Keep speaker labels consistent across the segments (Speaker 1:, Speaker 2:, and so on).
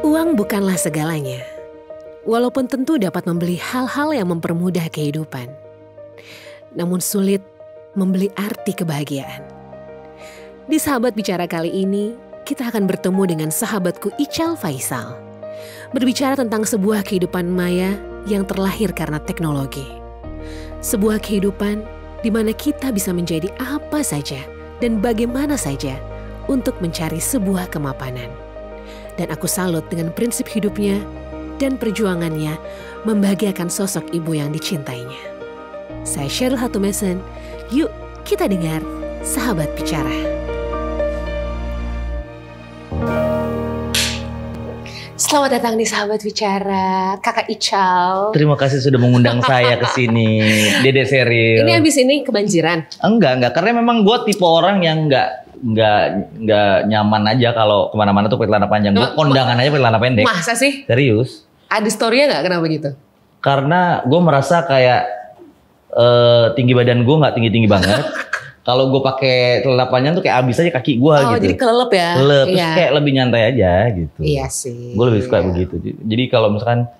Speaker 1: Uang bukanlah segalanya, walaupun tentu dapat membeli hal-hal yang mempermudah kehidupan. Namun sulit membeli arti kebahagiaan. Di Sahabat Bicara kali ini, kita akan bertemu dengan sahabatku Ical Faisal. Berbicara tentang sebuah kehidupan maya yang terlahir karena teknologi. Sebuah kehidupan di mana kita bisa menjadi apa saja dan bagaimana saja untuk mencari sebuah kemapanan. Dan aku salut dengan prinsip hidupnya dan perjuangannya membahagiakan sosok ibu yang dicintainya. Saya Cheryl Hatumesen, yuk kita dengar Sahabat Bicara. Selamat datang di Sahabat Bicara, Kakak Ical.
Speaker 2: Terima kasih sudah mengundang saya ke sini, Dede Sheryl.
Speaker 1: Ini abis ini kebanjiran?
Speaker 2: Enggak, karena memang gue tipe orang yang enggak nyaman aja kalau kemana-mana tuh pakai celana panjang. Gue kondangan aja pakai celana pendek.
Speaker 1: Masa sih?
Speaker 2: Serius.
Speaker 1: Ada story-nya nggak kenapa gitu?
Speaker 2: Karena gue merasa kayak tinggi badan gue nggak tinggi-tinggi banget. Kalau gue pakai celana panjang tuh kayak abis aja kaki gue gitu.
Speaker 1: Oh jadi kelelep ya?
Speaker 2: Kelelep, terus kayak lebih nyantai aja gitu.
Speaker 1: Iya sih.
Speaker 2: Gue lebih suka begitu. Jadi kalau misalkan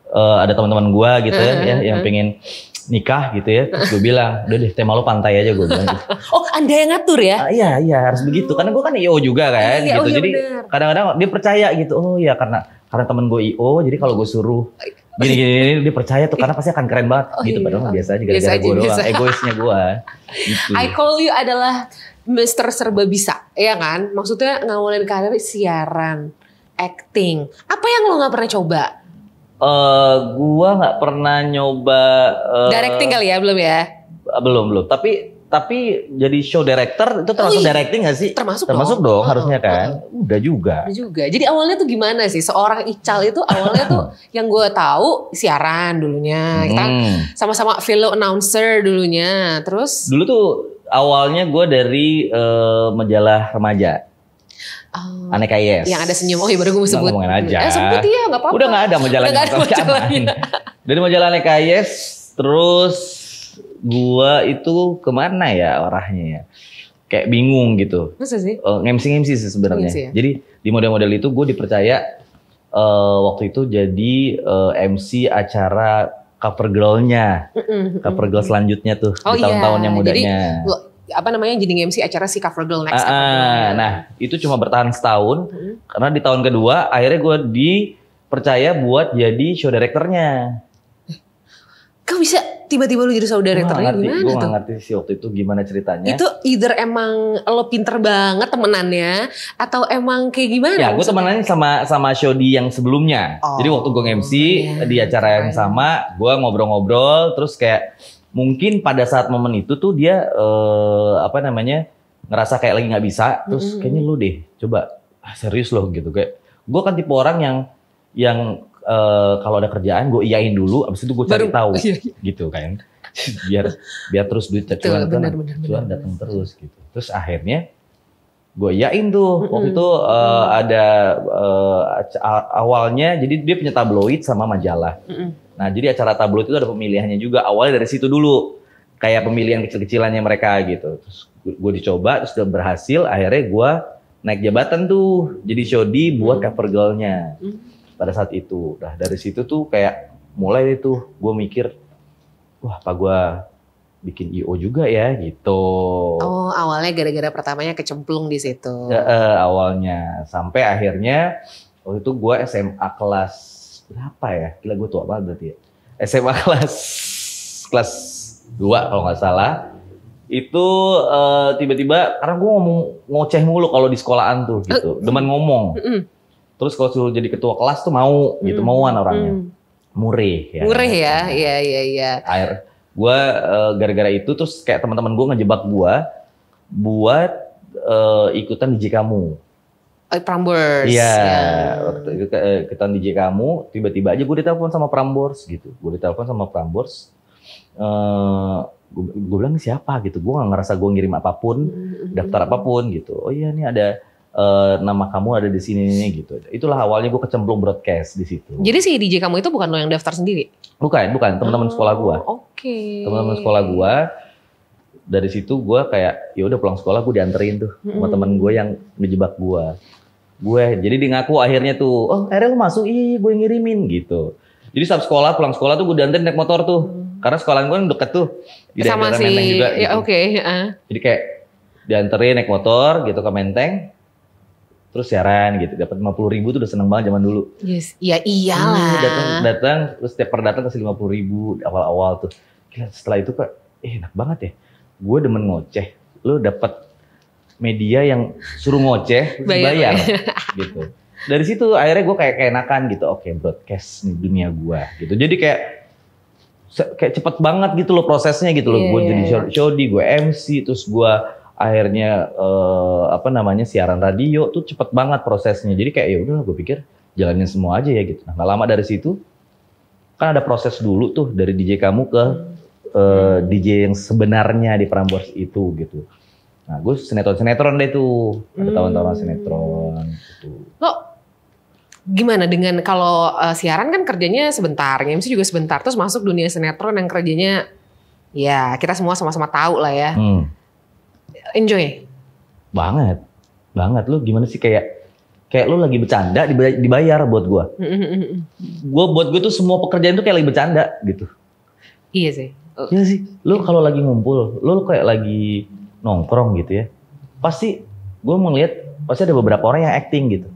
Speaker 2: ada teman-teman gue gitu ya yang pengen nikah gitu ya, terus gue bilang, udah deh tema lo pantai aja, gue bilang gitu.
Speaker 1: Oh Anda yang ngatur ya?
Speaker 2: Iya harus begitu, karena gue kan IO juga kan
Speaker 1: iya,
Speaker 2: gitu,
Speaker 1: iya,
Speaker 2: jadi kadang-kadang dia percaya gitu, oh ya karena temen gue IO, jadi kalau gue suruh gini dia percaya tuh karena pasti akan keren banget gitu, padahal biasa aja gara-gara gue doang, egoisnya gue. Gitu.
Speaker 1: I call you adalah Mr. Serba Bisa, ya kan? Maksudnya ngawalin karir siaran, acting. Apa yang lo nggak pernah coba?
Speaker 2: Gua nggak pernah nyoba
Speaker 1: directing kali ya, belum ya?
Speaker 2: Belum. Tapi jadi show director itu termasuk directing nggak sih? Termasuk dong harusnya kan. Udah juga.
Speaker 1: Jadi awalnya tuh gimana sih? Seorang Ical itu awalnya tuh yang gue tahu siaran dulunya. Kita sama-sama fellow announcer dulunya. Terus?
Speaker 2: Dulu tuh awalnya gue dari majalah remaja. Aneka Yes.
Speaker 1: Yang ada senyum, oh iya baru gue sebut.
Speaker 2: Ngomongin aja.
Speaker 1: Sebut ya gak apa-apa.
Speaker 2: Udah gak ada majalahnya. Dari majalah Aneka Yes, terus gue itu kemana ya arahnya ya. Kayak bingung gitu.
Speaker 1: Masa sih?
Speaker 2: Nge-MC sih sebenarnya.
Speaker 1: Ya?
Speaker 2: Jadi di model-model itu gue dipercaya waktu itu jadi MC acara cover girl-nya. Cover girl selanjutnya tuh. Di tahun-tahun yang mudanya.
Speaker 1: Jadi MC acara si Cover Girl Next.
Speaker 2: Nah itu cuma bertahan setahun karena di tahun kedua akhirnya gue dipercaya buat jadi show directornya.
Speaker 1: Kau bisa tiba-tiba lu jadi show directornya gimana tuh?
Speaker 2: Gue gak ngerti sih waktu itu gimana ceritanya.
Speaker 1: Itu either emang lo pinter banget temenannya atau emang kayak gimana?
Speaker 2: Ya gue temenannya sama Shodi yang sebelumnya. Jadi waktu gue MC di acara yang sama gue ngobrol-ngobrol terus kayak mungkin pada saat momen itu tuh dia ngerasa kayak lagi nggak bisa, terus kayaknya lu deh coba serius loh gitu, kayak gue kan tipe orang yang kalau ada kerjaan gue iyain dulu, abis itu gue cari tahu gitu kan, biar terus duit cuan datang terus gitu. Terus akhirnya gue iyain tuh waktu itu ada awalnya jadi dia punya tabloid sama majalah. Nah jadi acara tabloid itu ada pemilihannya juga, awalnya dari situ dulu kayak pemilihan kecil-kecilannya mereka gitu. Terus gue dicoba, terus udah berhasil, akhirnya gue naik jabatan tuh jadi Shodi buat cover girl-nya pada saat itu. Nah dari situ tuh kayak mulai tuh gue mikir, wah apa gue bikin IO juga ya gitu.
Speaker 1: Oh awalnya gara-gara pertamanya kecemplung di situ.
Speaker 2: Awalnya sampai akhirnya waktu itu gue SMA kelas berapa ya? Gila gue tua banget berarti ya. SMA kelas 2 kalau nggak salah. Itu tiba-tiba karena gue ngoceh mulu kalau di sekolahan tuh gitu. Demen ngomong. Terus kalau suruh jadi ketua kelas tuh mau gitu, mauan orangnya. Murih ya.
Speaker 1: Murih ya. Iya.
Speaker 2: Gue gara-gara itu terus kayak teman-teman gue ngejebak gue buat ikutan DJ Kamu.
Speaker 1: Prambors.
Speaker 2: Iya, waktu itu ikutan DJ Kamu, tiba-tiba aja gue ditelepon sama Prambors gitu. Gue bilang siapa gitu, gue gak ngerasa gue ngirim apapun, daftar apapun gitu. Oh iya nih ada nama kamu ada di sini nih gitu. Itulah awalnya gue kecemplung broadcast di situ.
Speaker 1: Jadi si DJ Kamu itu bukan lo yang daftar sendiri?
Speaker 2: Bukan, teman-teman sekolah gue.
Speaker 1: Oke.
Speaker 2: Teman-teman sekolah gue. Dari situ gue kayak ya udah pulang sekolah gue dianterin tuh sama teman gue yang ngejebak gue. Jadi dia ngaku akhirnya tuh, oh akhirnya lu masuk, iya gue ngirimin gitu. Jadi saat pulang sekolah tuh gue dianterin naik motor tuh. Karena sekolah gue kan deket tuh. Di
Speaker 1: sama
Speaker 2: daerah Menteng juga gitu.
Speaker 1: Ya, oke.
Speaker 2: Jadi kayak dianterin naik motor gitu ke Menteng. Terus siaran gitu. Dapat 50.000 tuh udah seneng banget zaman dulu.
Speaker 1: Yes. Ya iyalah.
Speaker 2: Datang terus setiap datang kasih 50.000 awal-awal tuh. Gila, setelah itu Kak, enak banget ya. Gue demen ngoceh. Lu dapat media yang suruh ngoceh, bayar gitu. Dari situ akhirnya gue kayak enakan gitu. Oke, broadcast nih dunia gue gitu. Jadi kayak cepet banget gitu loh prosesnya gitu loh. Gue jadi showdy, gue MC, terus gue akhirnya siaran radio tuh cepet banget prosesnya. Jadi kayak ya udah gue pikir jalanin semua aja ya gitu. Nah, gak lama dari situ kan ada proses dulu tuh dari DJ kamu ke DJ yang sebenarnya di Prambors itu gitu. Nah, gue sinetron deh tuh. Ada tahun-tahun sinetron gitu.
Speaker 1: Lo gimana dengan kalau siaran kan kerjanya sebentar, MC juga sebentar, terus masuk dunia sinetron yang kerjanya ya kita semua sama-sama tahu lah ya. Enjoy?
Speaker 2: Banget. Lu gimana sih kayak lu lagi bercanda dibayar buat gue. Buat gue tuh semua pekerjaan tuh kayak lagi bercanda gitu.
Speaker 1: Iya sih.
Speaker 2: Iya sih. Lu kalau lagi ngumpul, lu kayak lagi nongkrong gitu ya, pasti gue mau lihat pasti ada beberapa orang yang acting gitu,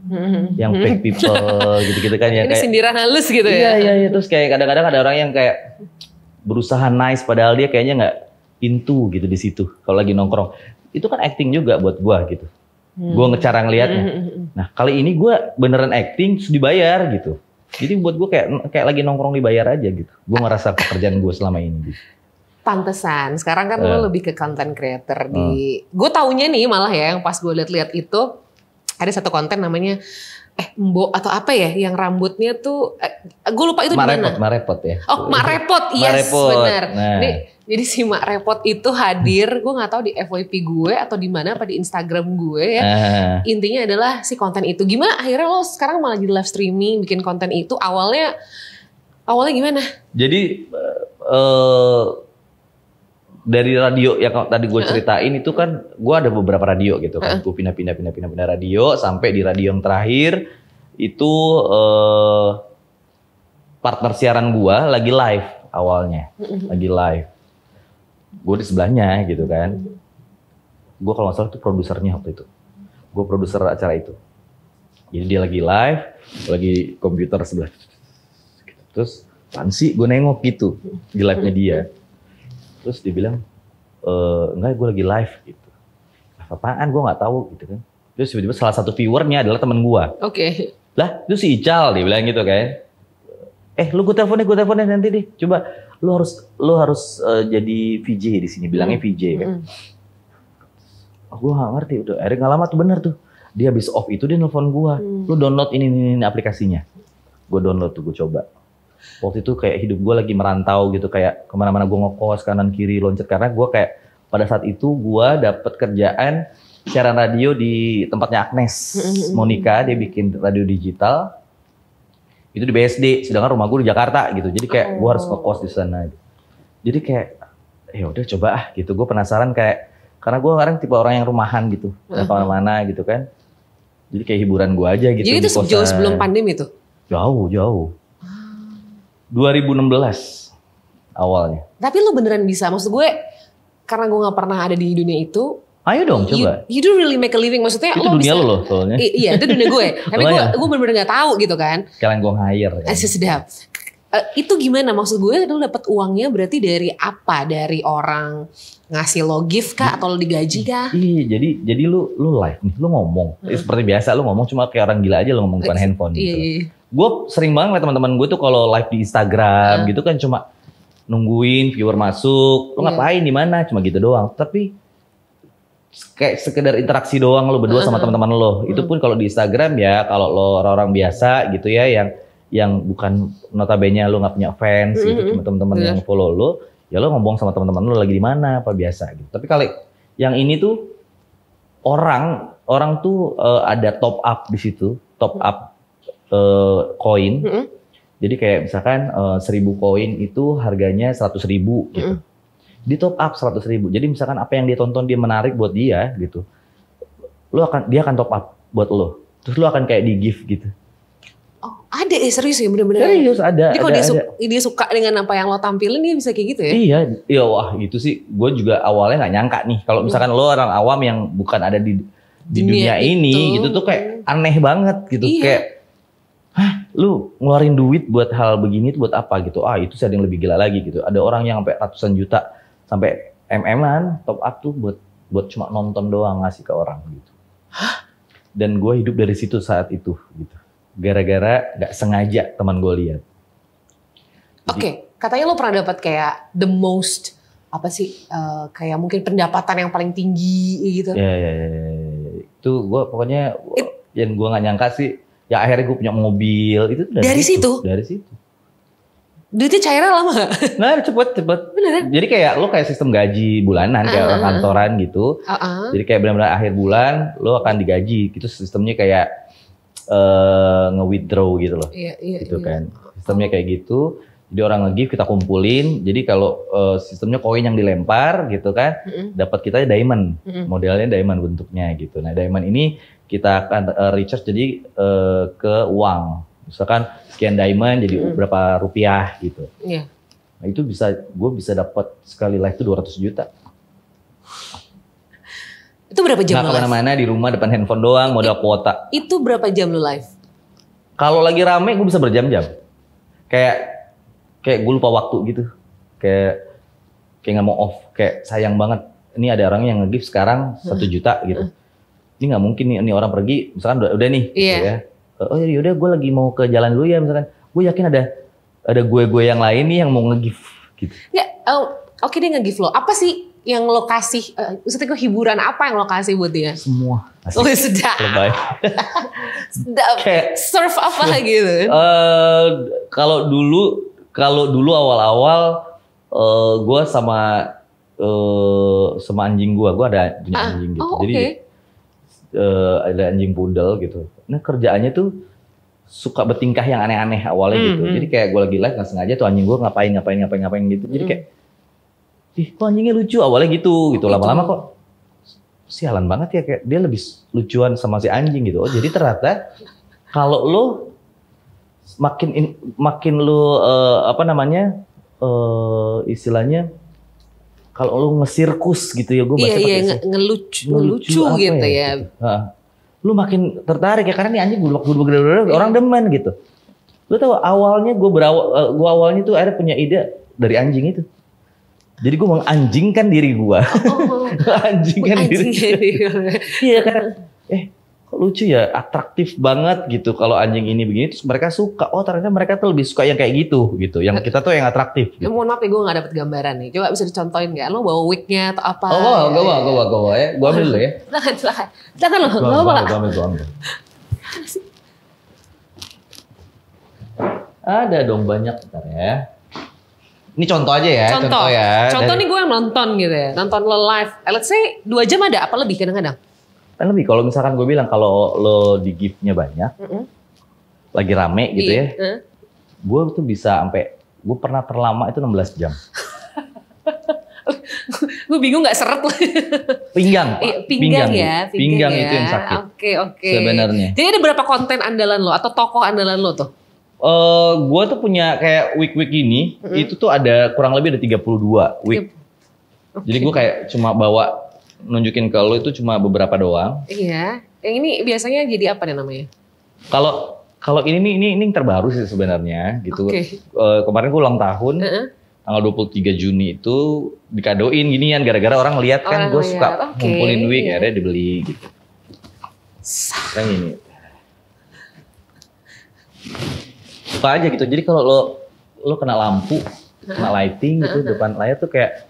Speaker 2: yang fake people gitu-gitu kan ya.
Speaker 1: Ini kayak sindiran halus gitu ya.
Speaker 2: Iya, terus kayak kadang-kadang ada orang yang kayak berusaha nice padahal dia kayaknya nggak into gitu di situ. Kalau lagi nongkrong, itu kan acting juga buat gue gitu. Gue ngecara ngelihatnya. Nah kali ini gue beneran acting terus dibayar gitu. Jadi buat gue kayak lagi nongkrong dibayar aja gitu. Gue ngerasa pekerjaan gue selama ini gitu.
Speaker 1: Pantesan, sekarang kan lo lebih ke content creator di... Gue taunya nih malah ya, yang pas gue liat-liat itu, ada satu konten namanya, Mbok atau apa ya, yang rambutnya tuh, gue lupa itu di mana.
Speaker 2: Mak Repot ya.
Speaker 1: Oh, Mak Repot, yes, benar.
Speaker 2: Nah.
Speaker 1: Jadi si Mak Repot itu hadir, gue nggak tahu di FYP gue atau di mana, apa di Instagram gue ya. Intinya adalah si konten itu. Gimana akhirnya lo sekarang malah di live streaming, bikin konten itu, awalnya gimana?
Speaker 2: Jadi... dari radio yang tadi gue ceritain itu kan gue ada beberapa radio gitu kan. Gue pindah radio sampai di radio yang terakhir itu partner siaran gue lagi live awalnya. Lagi live. Gue di sebelahnya gitu kan. Gue kalau nggak salah itu produsernya waktu itu. Gue produser acara itu. Jadi dia lagi live, lagi komputer sebelah. Terus apaan sih gue nengok gitu di live-nya dia. Terus dia bilang, enggak gue lagi live gitu. Apaan gue gak tahu gitu kan. Terus tiba-tiba salah satu viewernya adalah temen gue.
Speaker 1: Oke.
Speaker 2: Lah itu si Ical dia bilang gitu kan. Gue teleponnya nanti deh. Coba lu harus jadi VJ di sini, bilangnya VJ kan. Gue gak ngerti udah. Akhirnya gak lama tuh bener tuh. Dia habis off itu dia nelfon gue. Lu download ini aplikasinya. Gue download tuh, gue coba. Waktu itu kayak hidup gue lagi merantau gitu, kayak kemana-mana gue ngekos kanan kiri loncat, karena gue kayak pada saat itu gue dapet kerjaan siaran radio di tempatnya Agnes Monica, dia bikin radio digital itu di BSD, sedangkan rumah gue di Jakarta gitu, jadi kayak gue harus ngekos di sana. Jadi kayak ya udah coba gitu, gue penasaran kayak karena gue sekarang tipe orang yang rumahan gitu, kemana-mana gitu kan, jadi kayak hiburan gue aja gitu.
Speaker 1: Jadi itu jauh sebelum pandemi tuh?
Speaker 2: Jauh. 2016 awalnya.
Speaker 1: Tapi lo beneran bisa, maksud gue karena gue gak pernah ada di dunia itu.
Speaker 2: Ayo dong coba.
Speaker 1: You do really make a living, maksudnya
Speaker 2: itu
Speaker 1: lo
Speaker 2: dunia
Speaker 1: bisa.
Speaker 2: Lo soalnya.
Speaker 1: Iya itu dunia gue. Tapi gue bener-bener gak tahu gitu kan.
Speaker 2: Sekalian gue hire. Kan.
Speaker 1: Sedap. Itu gimana maksud gue, lo dapet uangnya berarti dari apa? Dari orang ngasih lo gift kah atau lo digaji kah?
Speaker 2: Iya, jadi lu live nih, lu ngomong. Seperti biasa lu ngomong cuma kayak orang gila aja, lu ngomong depan handphone gitu.
Speaker 1: Iya.
Speaker 2: Gue sering banget liat teman-teman gue tuh kalau live di Instagram gitu kan cuma nungguin viewer masuk, lu ngapain di mana, cuma gitu doang. Tapi kayak sekedar interaksi doang lo berdua sama teman-teman lo. Itu pun kalau di Instagram ya, kalau lo orang-orang biasa gitu ya yang bukan notabene lo nggak punya fans gitu, cuma teman-teman yang follow lo, ya lo ngomong sama teman-teman lo lagi di mana apa biasa gitu. Tapi kalau yang ini tuh orang tuh ada top up di situ, top up koin. Jadi kayak misalkan 1.000 koin itu harganya 100.000 gitu. Di top up 100.000. Jadi misalkan apa yang dia tonton dia menarik buat dia gitu. Dia akan top up buat lo. terus lu akan kayak di gift gitu.
Speaker 1: Oh, ada ya, serius ya, bener-bener.
Speaker 2: Serius ada.
Speaker 1: Jadi kalau dia suka dengan apa yang lo tampilin, dia bisa kayak gitu ya?
Speaker 2: Iya, wah itu sih gue juga awalnya nggak nyangka nih. Kalau misalkan lo orang awam yang bukan ada di dunia ini gitu tuh kayak aneh banget gitu. Iya. Kayak, hah lu ngeluarin duit buat hal begini tuh buat apa gitu. Itu sih ada yang lebih gila lagi gitu. Ada orang yang sampai ratusan juta, sampai MM-an top up tuh buat cuma nonton doang ngasih ke orang gitu.
Speaker 1: Hah?
Speaker 2: Dan gue hidup dari situ saat itu gitu. Gara-gara gak sengaja teman gue lihat.
Speaker 1: Oke, katanya lo pernah dapat kayak the most apa sih kayak mungkin pendapatan yang paling tinggi gitu.
Speaker 2: Ya. Itu gue pokoknya yang gue nggak nyangka sih. Ya akhirnya gue punya mobil itu dari situ. Dari situ.
Speaker 1: Duitnya cairnya lama gak?
Speaker 2: Nah cepet. Beneran? Jadi kayak lo kayak sistem gaji bulanan kayak orang kantoran gitu. Jadi kayak benar-benar akhir bulan lo akan digaji. Gitu sistemnya kayak nge-withdraw gitu loh. Iya. Kan. Sistemnya kayak gitu. Jadi orang nge-give kita kumpulin. Jadi kalau sistemnya koin yang dilempar gitu kan, dapat kita diamond. Modelnya diamond bentuknya gitu. Nah, diamond ini kita akan recharge jadi ke uang. Misalkan sekian diamond jadi berapa rupiah gitu. Iya. Nah, itu gue bisa dapat sekali live itu 200 juta.
Speaker 1: Itu berapa jam lo live?
Speaker 2: Nggak kemana-mana, di rumah depan handphone doang, modal kuota.
Speaker 1: Itu berapa jam lo live?
Speaker 2: Kalau lagi rame gue bisa berjam-jam. Kayak gue lupa waktu gitu. Kayak nggak mau off. Kayak sayang banget. Ini ada orang yang nge-give sekarang 1 juta gitu. Ini nggak mungkin nih, ini orang pergi, misalkan udah nih. Gitu ya. Oh yaudah gue lagi mau ke jalan dulu ya misalkan. Gue yakin ada gue yang lain nih yang mau nge-give gitu.
Speaker 1: Oke dia nge-give lo. Apa sih yang lo kasih, maksudnya hiburan apa yang lo kasih buat dia?
Speaker 2: Semua.
Speaker 1: Oh sedap. Lebay. Sedap. Surf apa gitu?
Speaker 2: Kalau dulu awal-awal gue sama anjing gue ada punya anjing gitu. Jadi ada anjing poodle gitu. Nah kerjaannya tuh suka bertingkah yang aneh-aneh awalnya gitu. Jadi kayak gue lagi live nggak sengaja tuh anjing gue ngapain gitu. Jadi kayak kok anjingnya lucu awalnya gitu lama-lama kok sialan banget ya kayak dia lebih lucuan sama si anjing gitu. Jadi ternyata kalau lo makin lo istilahnya kalau lo ngesirkus gitu ya gue baca
Speaker 1: ngelucu gitu ya.
Speaker 2: Lu makin tertarik ya karena nih anjing gede orang demen gitu. Lu tahu awalnya gue awalnya tuh akhirnya punya ide dari anjing itu. Jadi gue menganjingkan diri gue. Anjingkan diri. Iya kan. Kok lucu ya, atraktif banget gitu kalau anjing ini begini. Terus mereka suka. Oh ternyata mereka tuh lebih suka yang kayak gitu. Yang kita tuh yang atraktif. Gitu.
Speaker 1: Mohon maaf ya gue gak dapet gambaran nih. Coba bisa dicontohin gak? Lo bawa wignya atau apa?
Speaker 2: Gue bawa ya. Gue ambil dulu ya.
Speaker 1: Silakan lo.
Speaker 2: Gue ambil. Ada dong banyak bentar ya. Ini contoh aja ya. Contoh nih gue yang nonton gitu ya. Nonton lo live. Let's say 2 jam ada apa lebih kadang-kadang? Kan lebih. Kalau misalkan gue bilang kalau lo di gift-nya banyak. Lagi rame gitu ya. Gue tuh bisa sampai. Gue pernah terlama itu 16 jam.
Speaker 1: Gue bingung gak seret loh.
Speaker 2: Pinggang.
Speaker 1: Pinggang
Speaker 2: itu yang sakit.
Speaker 1: Oke.
Speaker 2: Sebenarnya.
Speaker 1: Jadi ada berapa konten andalan lo atau tokoh andalan lo tuh?
Speaker 2: Gue tuh punya kayak week ini, itu tuh ada kurang lebih ada 32 week. Jadi gue kayak cuma bawa nunjukin ke lo itu cuma beberapa doang. Iya. Yang ini biasanya jadi apa nih namanya? Kalau ini terbaru sih sebenarnya gitu. Kemarin gue ulang tahun. Tanggal 23 Juni itu dikadoin ginian gara-gara orang lihat kan gue suka ngumpulin wig akhirnya dibeli gitu. Yang ini. Suka aja gitu. Jadi kalau lo kena lampu, kena lighting gitu depan layar tuh kayak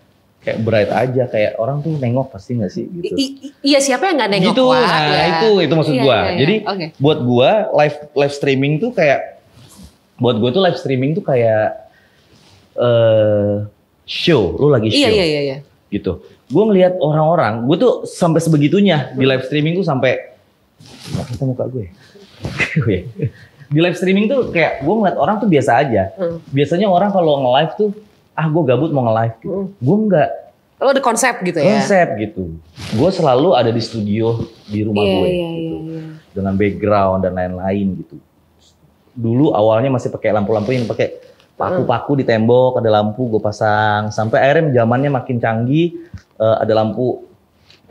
Speaker 2: bright aja, kayak orang tuh nengok pasti nggak sih gitu.
Speaker 1: Iya siapa yang nggak nengok?
Speaker 2: Gitu, itu maksud gua. Jadi buat gua live streaming tuh kayak live streaming tuh kayak show, lo lagi show. Iya. Gitu. Gua ngelihat orang-orang, gua tuh sampai sebegitunya di live streaming tuh sampai nggak ketemu muka gue. Di live streaming tuh kayak gue ngeliat orang tuh biasa aja. Biasanya orang kalau nge-live tuh, gue gabut mau nge-live gitu. Gue enggak. Lo ada konsep gitu ya? Konsep gitu. Gue selalu ada di studio di rumah gue. Gitu. dengan background dan lain-lain gitu. Dulu awalnya masih pakai lampu-lampu yang pakai paku-paku di tembok, ada lampu gue pasang. Sampai akhirnya zamannya makin canggih, ada lampu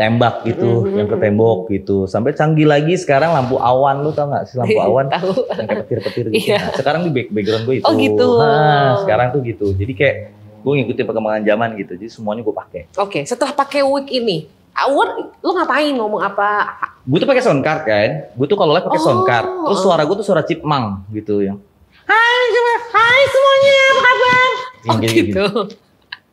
Speaker 2: tembak gitu, yang ke tembok gitu. Sampai canggih lagi sekarang lampu awan, lu tau nggak sih lampu awan? Yang kayak petir-petir gitu. Nah, sekarang di background gue itu.
Speaker 1: Oh gitu.
Speaker 2: Nah, sekarang tuh gitu. Jadi kayak gue ngikutin perkembangan zaman gitu. Jadi semuanya gue pakai.
Speaker 1: Oke, setelah pakai wig ini, lu ngapain, ngomong apa?
Speaker 2: Gue tuh pakai sound card kan. Gue tuh kalau live pakai sound card. Terus suara gue tuh suara chipmunk gitu yang.
Speaker 1: Hai semuanya, apa kabar?
Speaker 2: Oh gitu.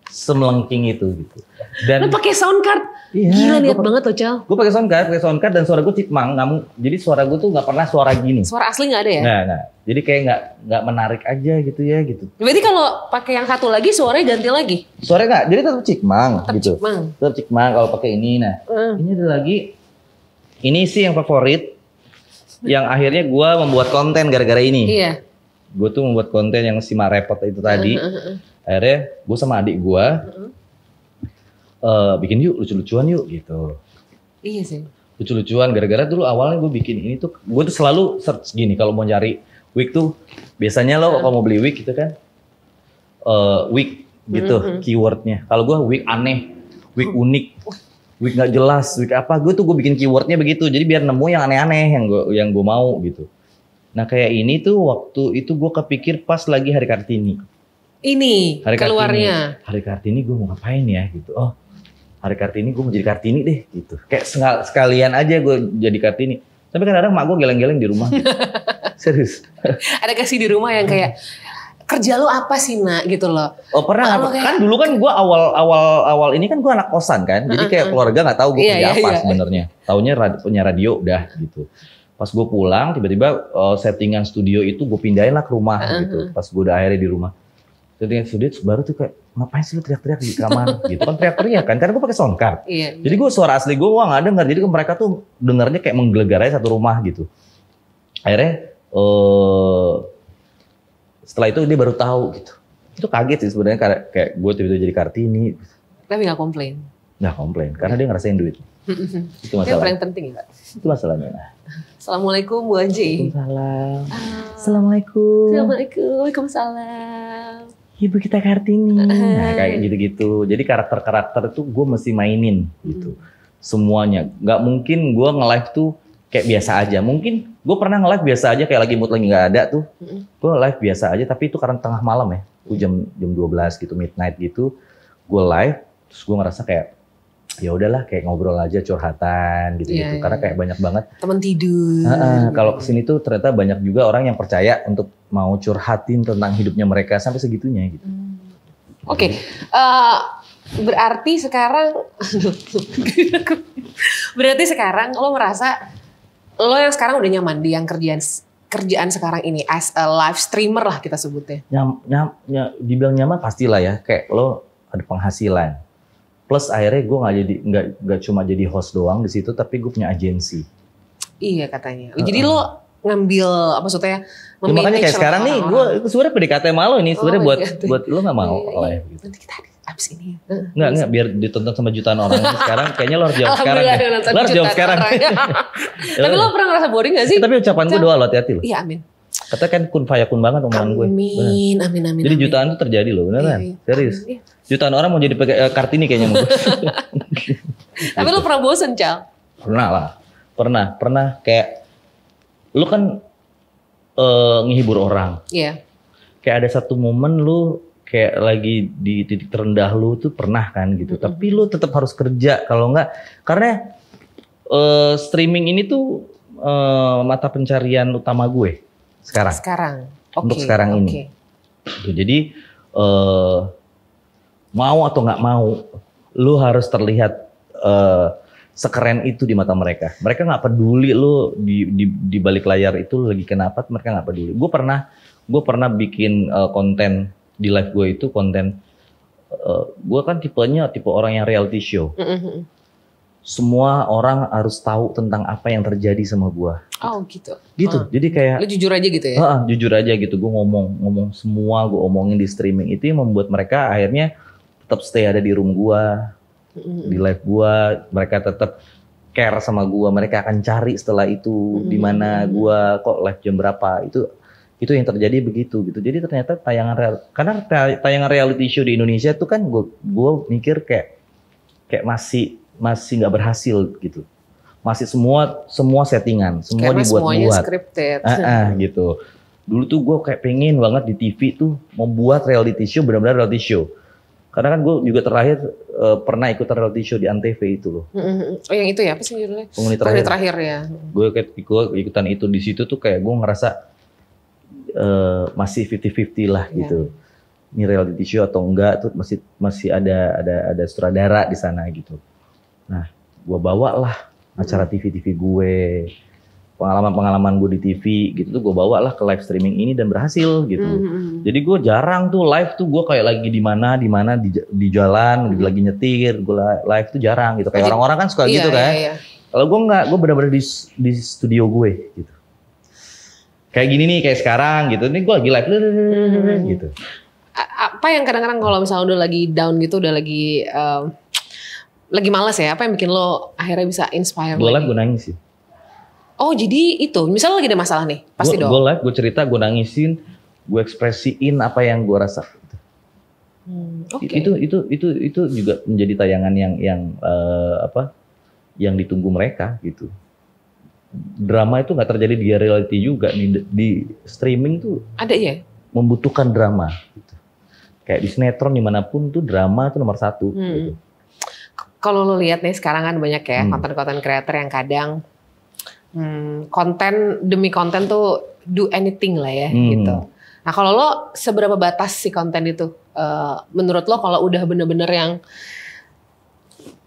Speaker 2: Semelengking itu gitu. Dan
Speaker 1: lu pakai sound card.
Speaker 2: Iya,
Speaker 1: Gila niat banget loh, Cal.
Speaker 2: Gue pakai sound card dan suara gue chipmunk. Jadi suara gue tuh nggak pernah suara gini.
Speaker 1: Suara asli nggak ada ya?
Speaker 2: Nggak. Jadi kayak nggak menarik aja gitu ya gitu.
Speaker 1: Berarti kalau pakai yang satu lagi suaranya ganti lagi?
Speaker 2: Suaranya nggak, jadi tetap chipmunk gitu. Tetap chipmunk kalau pakai ini. Nah, ini ada lagi. Ini sih yang favorit. Yang akhirnya gue membuat konten gara-gara ini.
Speaker 1: Iya.
Speaker 2: Gue tuh membuat konten yang si Marepot itu tadi. Akhirnya gue sama adik gue bikin yuk lucu-lucuan yuk gitu.
Speaker 1: Iya sih.
Speaker 2: Lucu-lucuan gara-gara dulu awalnya gue bikin ini tuh, gue tuh selalu search gini kalau mau cari wig tuh biasanya lo kalau mau beli wig gitu kan, wig gitu keywordnya. Kalau gue wig aneh, wig unik, wig nggak jelas, wig apa, gue bikin keywordnya begitu. Jadi biar nemu yang aneh-aneh yang gue mau gitu. Nah kayak ini tuh waktu itu gue kepikir pas lagi Hari Kartini.
Speaker 1: Ini hari keluarnya.
Speaker 2: Hari Kartini gue mau ngapain ya gitu. Oh Hari Kartini gue mau jadi Kartini deh gitu. Kayak sekalian aja gue jadi Kartini. Tapi kadang-kadang mak gue geleng-geleng di rumah. Gitu. Serius.
Speaker 1: Ada kasih di rumah yang kayak kerja lu apa sih nak gitu loh.
Speaker 2: Oh pernah kayak... kan dulu kan gue awal ini kan gue anak kosan kan. Jadi kayak keluarga nggak tahu gue kerja apa sebenarnya. Taunya punya radio udah gitu. Pas gue pulang tiba-tiba settingan studio itu gue pindahin lah ke rumah gitu. Pas gue udah akhirnya di rumah. Settingan studio baru tuh kayak ngapain sih lu teriak-teriak di kamar gitu kan, teriak-teriak kan karena gue pakai sound card.
Speaker 1: Iya.
Speaker 2: Jadi gue suara asli gue nggak denger, jadi mereka tuh dengarnya kayak menggelegar aja satu rumah gitu. Akhirnya setelah itu dia baru tahu gitu. Itu kaget sih sebenarnya kayak gue tiba-tiba jadi Kartini.
Speaker 1: Tapi nggak komplain.
Speaker 2: Nggak komplain karena dia ngerasain duit. Itu masalah.
Speaker 1: Itu paling penting ya Pak.
Speaker 2: Itu masalahnya.
Speaker 1: Assalamualaikum Bu Anji.
Speaker 2: Waalaikumsalam. Assalamualaikum.
Speaker 1: Assalamualaikum. Waalaikumsalam.
Speaker 2: Ibu kita Kartini. Nah kayak gitu-gitu. Jadi karakter-karakter itu gue mesti mainin gitu. Semuanya. Gak mungkin gue nge-live tuh kayak biasa aja. Mungkin gue pernah nge-live biasa aja kayak lagi mood lagi gak ada tuh. Gue live biasa aja tapi itu karena tengah malam ya. Gue jam 12 gitu, midnight gitu. Gue live terus gue ngerasa kayak ya udahlah kayak ngobrol aja curhatan gitu-gitu. Karena kayak banyak banget
Speaker 1: teman tidur.
Speaker 2: Kalau kesini tuh ternyata banyak juga orang yang percaya untuk mau curhatin tentang hidupnya mereka sampai segitunya gitu.
Speaker 1: Oke. Berarti sekarang lo merasa lo yang sekarang udah nyaman di yang kerjaan sekarang ini as a live streamer lah kita sebutnya.
Speaker 2: Dibilang nyaman pastilah ya, kayak lo ada penghasilan. Plus akhirnya gue nggak cuma jadi host doang di situ, tapi gue punya agensi. Iya
Speaker 1: katanya. Jadi lo ngambil apa maksudnya?
Speaker 2: Ya, makanya kayak sekarang nih, gue sebenarnya PDKT sama lo nih, sebenarnya buat lo nggak mau live.
Speaker 1: Gitu. Nanti kita abis ini.
Speaker 2: Nggak biar ditonton sama jutaan orang. Sekarang kayaknya lo harus jawab sekarang. Lo harus jawab sekarang.
Speaker 1: Tapi lo pernah ngerasa boring nggak sih?
Speaker 2: Tapi ucapan gue doa lo, hati-hati lo.
Speaker 1: Iya amin.
Speaker 2: Kata kan kun fayakun banget omongan gue.
Speaker 1: Amin.
Speaker 2: Jadi jutaan itu terjadi loh, beneran. Serius. Jutaan orang mau jadi Kartini kayaknya.
Speaker 1: Tapi lo pernah bosen, Cal?
Speaker 2: Pernah lah. Pernah kayak lo kan ngehibur orang.
Speaker 1: Iya.
Speaker 2: Kayak ada satu momen lu kayak lagi di titik terendah lu tuh pernah kan gitu. Tapi lu tetap harus kerja kalau enggak karena streaming ini tuh mata pencarian utama gue sekarang. Untuk sekarang ini. Jadi mau atau nggak mau, lu harus terlihat sekeren itu di mata mereka. Mereka nggak peduli lu di balik layar itu lagi kenapa, mereka nggak peduli. Gue pernah bikin konten di live gue itu konten. Gue kan tipe orang yang reality show. Semua orang harus tahu tentang apa yang terjadi sama gue.
Speaker 1: Oh gitu.
Speaker 2: Jadi kayak.
Speaker 1: Lu jujur aja gitu ya?
Speaker 2: Jujur aja gitu. Gue ngomong semua, gue omongin di streaming itu yang membuat mereka akhirnya tetap stay ada di room gue, di live gue. Mereka tetap care sama gue, mereka akan cari setelah itu di mana gue kok live jam berapa, itu yang terjadi begitu gitu. Jadi ternyata karena tayangan reality show di Indonesia tuh kan gue mikir kayak masih nggak berhasil gitu, masih semua settingan, semua
Speaker 1: karena
Speaker 2: dibuat-buat,
Speaker 1: semuanya scripted.
Speaker 2: Gitu. Dulu tuh gue kayak pengen banget di TV tuh membuat reality show, benar-benar reality show. Karena kan gue juga terakhir pernah ikut reality show di Antv itu loh.
Speaker 1: Oh yang itu ya, apa sih judulnya?
Speaker 2: Penghuni terakhir ya. Gue ikutan itu, di situ tuh kayak gue ngerasa masih 50-50 lah gitu. Ini reality show atau enggak tuh masih ada sutradara di sana gitu. Nah, gue bawa lah acara TV gue, pengalaman gue di TV gitu tuh gue bawa lah ke live streaming ini dan berhasil gitu. Jadi gue jarang tuh live tuh, gue kayak lagi di mana di jalan, lagi nyetir, gue live tuh jarang gitu. Kayak orang-orang kan suka gitu kan. Kalau gue enggak, gue benar-benar di studio gue gitu. Kayak gini nih, kayak sekarang gitu. Ini gue lagi live gitu.
Speaker 1: Apa yang kadang-kadang kalau misalnya udah lagi down gitu, udah lagi malas ya, apa yang bikin lo akhirnya bisa inspire
Speaker 2: gue
Speaker 1: lagi?
Speaker 2: Live gue nangis sih.
Speaker 1: Oh jadi itu, misalnya lagi ada masalah nih, pasti dong.
Speaker 2: Gue live, gue cerita, gue nangisin, gue ekspresiin apa yang gue rasa. Itu juga menjadi tayangan yang ditunggu mereka gitu. Drama itu nggak terjadi di reality juga nih, di streaming tuh.
Speaker 1: Ada ya?
Speaker 2: Membutuhkan drama. Gitu. Kayak di sinetron dimanapun tuh drama itu nomor 1. Gitu.
Speaker 1: Kalau lo lihat nih sekarang kan banyak ya konten-konten creator yang kadang konten demi konten tuh do anything lah ya gitu. Nah kalau lo seberapa batas sih konten itu? Menurut lo kalau udah bener-bener yang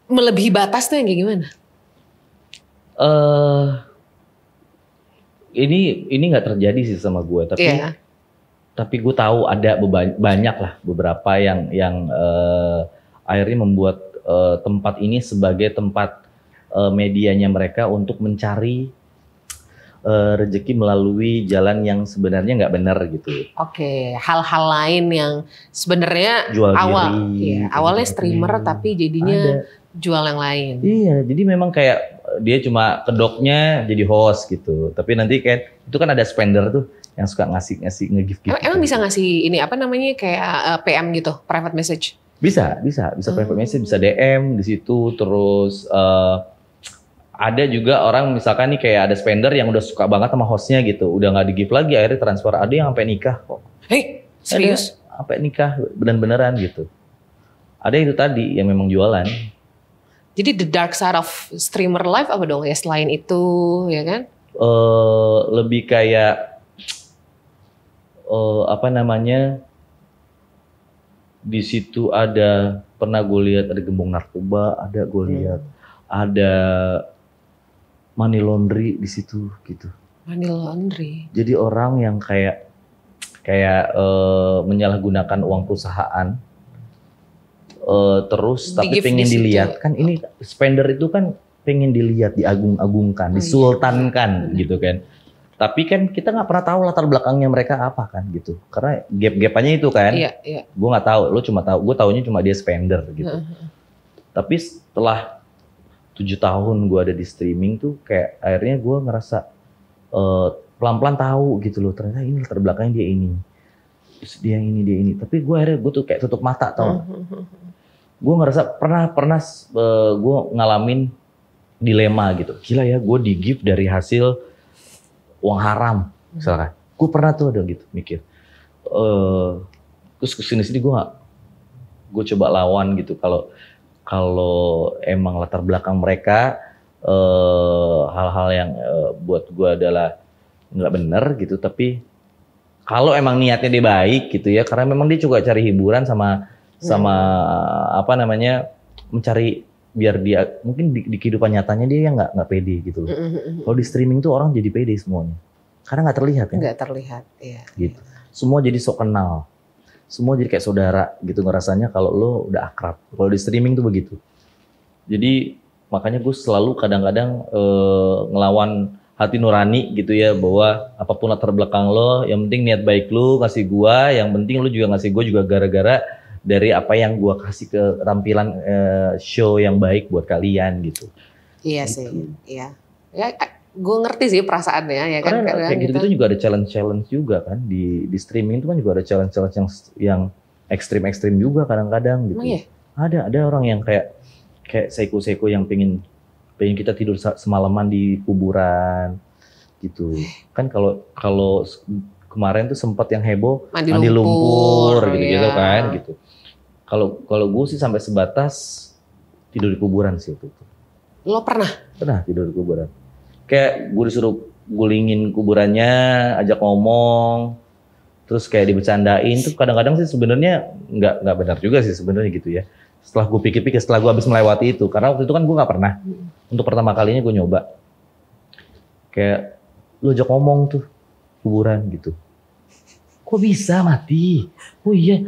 Speaker 1: melebihi batas tuh yang kayak gimana?
Speaker 2: Ini nggak terjadi sih sama gue, tapi gue tahu ada banyak lah beberapa yang akhirnya membuat tempat ini sebagai tempat medianya mereka untuk mencari rezeki melalui jalan yang sebenarnya nggak benar gitu.
Speaker 1: Oke, hal-hal lain yang sebenarnya awalnya streamer tapi jadinya jual yang lain.
Speaker 2: Iya, jadi memang kayak dia cuma kedoknya jadi host gitu. Tapi nanti kayak itu kan ada spender tuh yang suka ngasih nge-gift gitu.
Speaker 1: Emang bisa ngasih ini apa namanya kayak PM gitu, private message?
Speaker 2: Bisa private message, bisa DM di situ. Terus ada juga orang misalkan nih kayak ada spender yang udah suka banget sama hostnya gitu, udah nggak di-gift lagi, akhirnya transfer. Ada yang sampai nikah kok.
Speaker 1: Hei, serius?
Speaker 2: Sampai nikah beneran gitu. Ada itu tadi yang memang jualan.
Speaker 1: Jadi the dark side of streamer life apa dong ya selain itu ya kan?
Speaker 2: Lebih kayak di situ ada, pernah gue lihat ada gembong narkoba, ada gue lihat ada money laundry di situ gitu.
Speaker 1: Money laundry.
Speaker 2: Jadi orang yang kayak menyalahgunakan uang perusahaan. Terus tapi pengen dilihat kan, ini spender itu kan pengen dilihat, diagung-agungkan, disultankan gitu kan. Tapi kan kita nggak pernah tahu latar belakangnya mereka apa kan gitu. Karena gap-gapannya itu kan. Iya. Gue nggak tahu, gue taunya cuma dia spender gitu. Tapi setelah 7 tahun gue ada di streaming tuh kayak akhirnya gue ngerasa pelan-pelan tahu gitu loh, ternyata ini latar belakangnya dia ini. Terus dia ini. Tapi gue akhirnya gue tuh kayak tutup mata tau. Gue ngerasa pernah gue ngalamin dilema gitu. Gila ya, gue di-gift dari hasil uang haram misalkan. Gue pernah tuh ada gitu mikir. Terus kesini-sini gue coba lawan gitu. Kalau emang latar belakang mereka hal-hal yang buat gue adalah nggak benar gitu, tapi kalau emang niatnya dia baik gitu ya, karena memang dia juga cari hiburan sama mencari biar dia mungkin di kehidupan nyatanya dia yang nggak pede gitu loh. Kalau di streaming tuh orang jadi pede semuanya, karena nggak terlihat kan? Nggak
Speaker 1: terlihat, iya.
Speaker 2: Gitu. Semua jadi sok kenal, semua jadi kayak saudara gitu ngerasanya kalau lo udah akrab. Kalau di streaming tuh begitu. Jadi makanya gue selalu kadang-kadang ngelawan hati nurani gitu ya, bahwa apapun latar belakang lo, yang penting niat baik lo ngasih gua, yang penting lo juga ngasih gua juga gara-gara dari apa yang gua kasih ke tampilan show yang baik buat kalian gitu.
Speaker 1: Iya
Speaker 2: Gitu.
Speaker 1: sih, iya. Ya, gue ngerti sih perasaannya ya kan.
Speaker 2: Karena kayak gitu-gitu juga ada challenge juga kan di streaming itu kan juga ada challenge yang ekstrim juga kadang-kadang gitu.
Speaker 1: Emang iya?
Speaker 2: Ada orang yang kayak seko-seko yang pengen kita tidur semalaman di kuburan gitu. Kan kalau kemarin tuh sempat yang heboh
Speaker 1: Mandi
Speaker 2: mandi lumpur gitu-gitu
Speaker 1: ya.
Speaker 2: kan gitu. Kalau gue sih sampai sebatas tidur di kuburan sih itu.
Speaker 1: Lo pernah?
Speaker 2: Pernah tidur di kuburan. Kayak gue disuruh gulingin kuburannya, ajak ngomong, terus kayak dibercandain tuh kadang-kadang sih sebenarnya nggak benar juga sih sebenarnya gitu ya. Setelah gue pikir-pikir, setelah gue habis melewati itu, karena waktu itu kan gue nggak pernah. Untuk pertama kalinya gue nyoba. Kayak lu ajak ngomong tuh kuburan gitu. Kok bisa mati? Oh iya,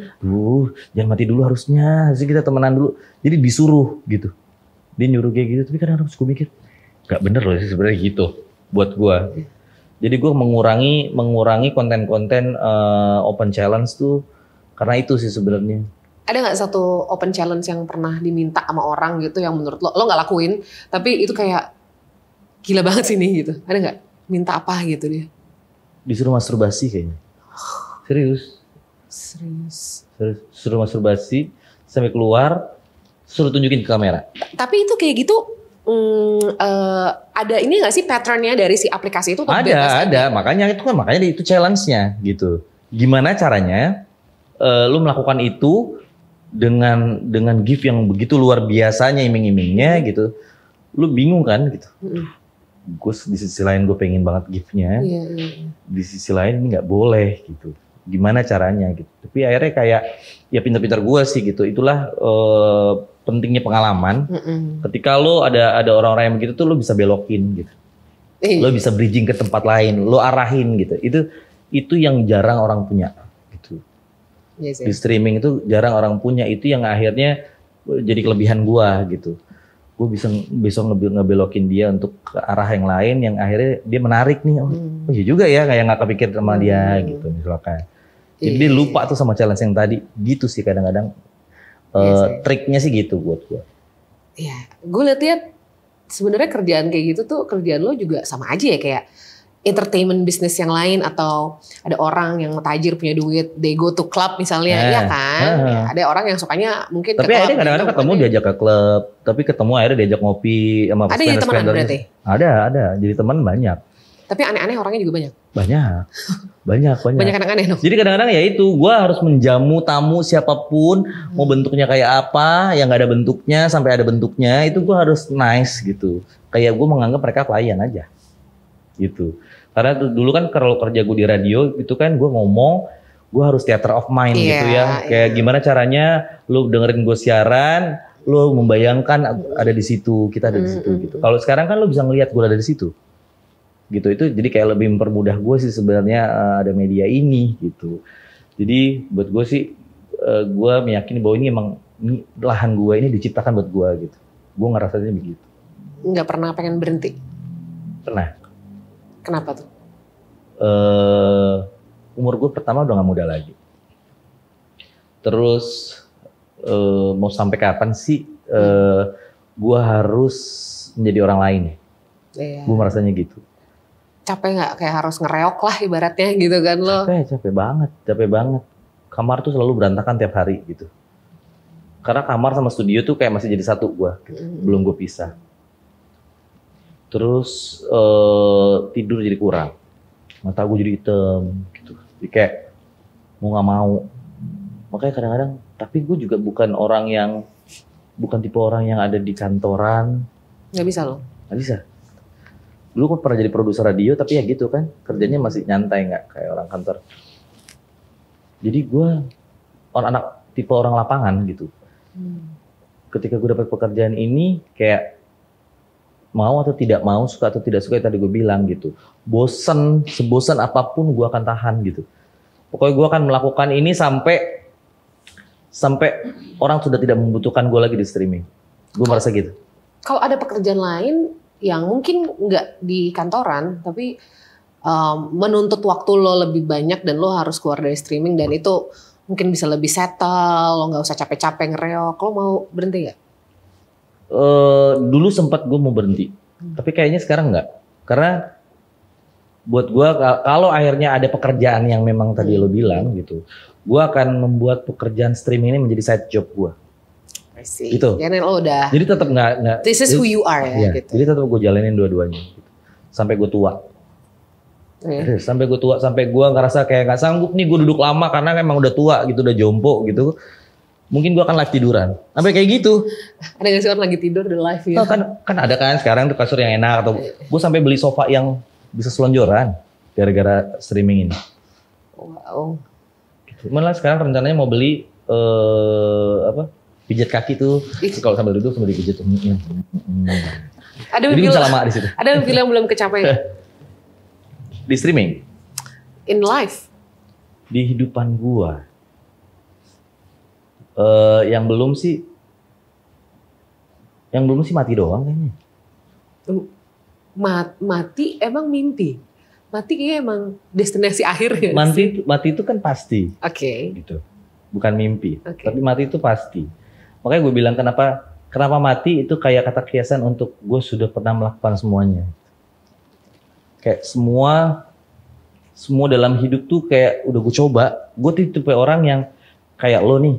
Speaker 2: jangan mati dulu harusnya. Harusnya kita temenan dulu. Jadi disuruh gitu. Dia nyuruh kayak gitu, tapi kadang harus gue mikir, gak bener loh sih sebenarnya gitu buat gue. Jadi gue mengurangi konten-konten open challenge tuh karena itu sih sebenarnya.
Speaker 1: Ada nggak satu open challenge yang pernah diminta sama orang gitu yang menurut lo nggak lakuin, tapi itu kayak gila banget sih nih gitu? Ada nggak? Minta apa gitu dia?
Speaker 2: Disuruh masturbasi kayaknya. Serius. Suruh masturbasi sampai keluar, suruh tunjukin ke kamera.
Speaker 1: Tapi itu kayak gitu, ada ini nggak sih patternnya dari si aplikasi itu?
Speaker 2: Ada. Makanya itu challenge-nya gitu. Gimana caranya lu melakukan itu dengan gift yang begitu luar biasanya iming-imingnya gitu. Lu bingung kan gitu. Gue di sisi lain gue pengen banget gift-nya. Di sisi lain ini nggak boleh gitu. Gimana caranya gitu. Tapi akhirnya kayak ya pintar-pintar gue sih gitu. Itulah pentingnya pengalaman. Ketika lo ada orang-orang yang begitu tuh lo bisa belokin gitu. Lo bisa bridging ke tempat lain, lo arahin gitu. Itu yang jarang orang punya gitu. Yes, di streaming itu jarang orang punya, itu yang akhirnya jadi kelebihan gua gitu. Gue bisa ngebelokin dia untuk ke arah yang lain yang akhirnya dia menarik nih. Oh iya juga ya, kayak nggak kepikir sama dia gitu misalkan. Jadi dia lupa tuh sama challenge yang tadi. Gitu sih kadang-kadang triknya sih gitu buat gue.
Speaker 1: Iya, gue lihat sebenarnya kerjaan kayak gitu tuh kerjaan lo juga sama aja ya kayak entertainment bisnis yang lain, atau ada orang yang tajir punya duit, they go to club misalnya, ya kan? Ya, ada orang yang sukanya mungkin
Speaker 2: tapi akhirnya kadang-kadang ketemu diajak ke klub, tapi ketemu akhirnya diajak ngopi sama
Speaker 1: ada jadi teman berarti?
Speaker 2: Ada, jadi teman banyak.
Speaker 1: Tapi aneh-aneh orangnya juga banyak?
Speaker 2: Banyak.
Speaker 1: Banyak aneh-aneh dong?
Speaker 2: Jadi kadang-kadang ya itu, gue harus menjamu tamu siapapun, mau bentuknya kayak apa, yang gak ada bentuknya sampai ada bentuknya, itu gue harus nice gitu. Kayak gue menganggap mereka klien aja gitu. Karena dulu kan kalau kerja gue di radio itu kan gue ngomong, gue harus theater of mind gitu ya. Kayak gimana caranya lu dengerin gue siaran, lu membayangkan ada di situ, kita ada di situ gitu. Kalau sekarang kan lu bisa ngelihat gue ada di situ. Gitu, itu jadi kayak lebih mempermudah gue sih sebenarnya ada media ini gitu. Jadi buat gue sih gue meyakini bahwa ini emang lahan gue ini diciptakan buat gue gitu. Gue ngerasanya begitu.
Speaker 1: Nggak pernah pengen berhenti?
Speaker 2: Pernah.
Speaker 1: Kenapa tuh?
Speaker 2: Umur gue pertama udah gak muda lagi. Terus mau sampai kapan sih gue harus menjadi orang lain? Gue merasanya gitu.
Speaker 1: Capek nggak kayak harus ngereok lah ibaratnya gitu kan lo?
Speaker 2: Capek banget. Kamar tuh selalu berantakan tiap hari gitu. Karena kamar sama studio tuh kayak masih jadi satu gue, gitu. Belum gue pisah. Terus tidur jadi kurang, mata gue jadi hitam gitu. Jadi kayak mau nggak mau. Makanya kadang-kadang, tapi gue juga bukan tipe orang yang ada di kantoran. Nggak bisa loh? Nggak bisa. Dulu gue pernah jadi produser radio, tapi ya gitu kan, kerjanya masih nyantai, nggak kayak orang kantor. Jadi gue tipe orang lapangan gitu. Ketika gue dapat pekerjaan ini, kayak mau atau tidak mau, suka atau tidak suka, tadi gue bilang gitu. Sebosan apapun gue akan tahan gitu. Pokoknya gue akan melakukan ini sampai orang sudah tidak membutuhkan gue lagi di streaming. Gue merasa gitu. Kalau ada pekerjaan lain yang mungkin nggak di kantoran, tapi menuntut waktu lo lebih banyak dan lo harus keluar dari streaming, dan itu mungkin bisa lebih settle, lo nggak usah capek-capek ngereok, lo mau berhenti nggak? Dulu sempat gue mau berhenti, tapi kayaknya sekarang enggak. Karena buat gue kalau akhirnya ada pekerjaan yang memang tadi lo bilang gitu, gue akan membuat pekerjaan streaming ini menjadi side job gue. Itu.
Speaker 1: Karena lo udah.
Speaker 2: Jadi tetap nggak.
Speaker 1: This is who you are ya. Gitu.
Speaker 2: Jadi tetap gue jalanin dua-duanya, gitu. Sampai gue tua. Sampai gue tua, sampai gue ngerasa kayak nggak sanggup nih gue duduk lama karena emang udah tua gitu, udah jompo gitu. Mungkin gue akan live tiduran. Sampai kayak gitu.
Speaker 1: Ada nggak sih orang lagi tidur di live ya?
Speaker 2: Oh, kan ada kan sekarang tuh kasur yang enak atau gue sampai beli sofa yang bisa selonjoran gara-gara streaming ini.
Speaker 1: Wow.
Speaker 2: Gitu. Malah sekarang rencananya mau beli pijat kaki tuh. Kalau sambil duduk sambil dipijat tuh. Jadi bisa lama di situ.
Speaker 1: Ada yang bilang belum kecapai.
Speaker 2: Di streaming?
Speaker 1: In life?
Speaker 2: Di hidupan gua. Yang belum sih mati doang kayaknya.
Speaker 1: Mati emang mimpi? Mati kayaknya emang destinasi akhir ya?
Speaker 2: Mati itu kan pasti.
Speaker 1: Oke.
Speaker 2: Gitu. Bukan mimpi. Tapi mati itu pasti. Makanya gue bilang kenapa mati itu kayak kata kiasan untuk gue sudah pernah melakukan semuanya. Kayak semua dalam hidup tuh kayak udah gue coba. Gue tipe orang yang kayak lo nih.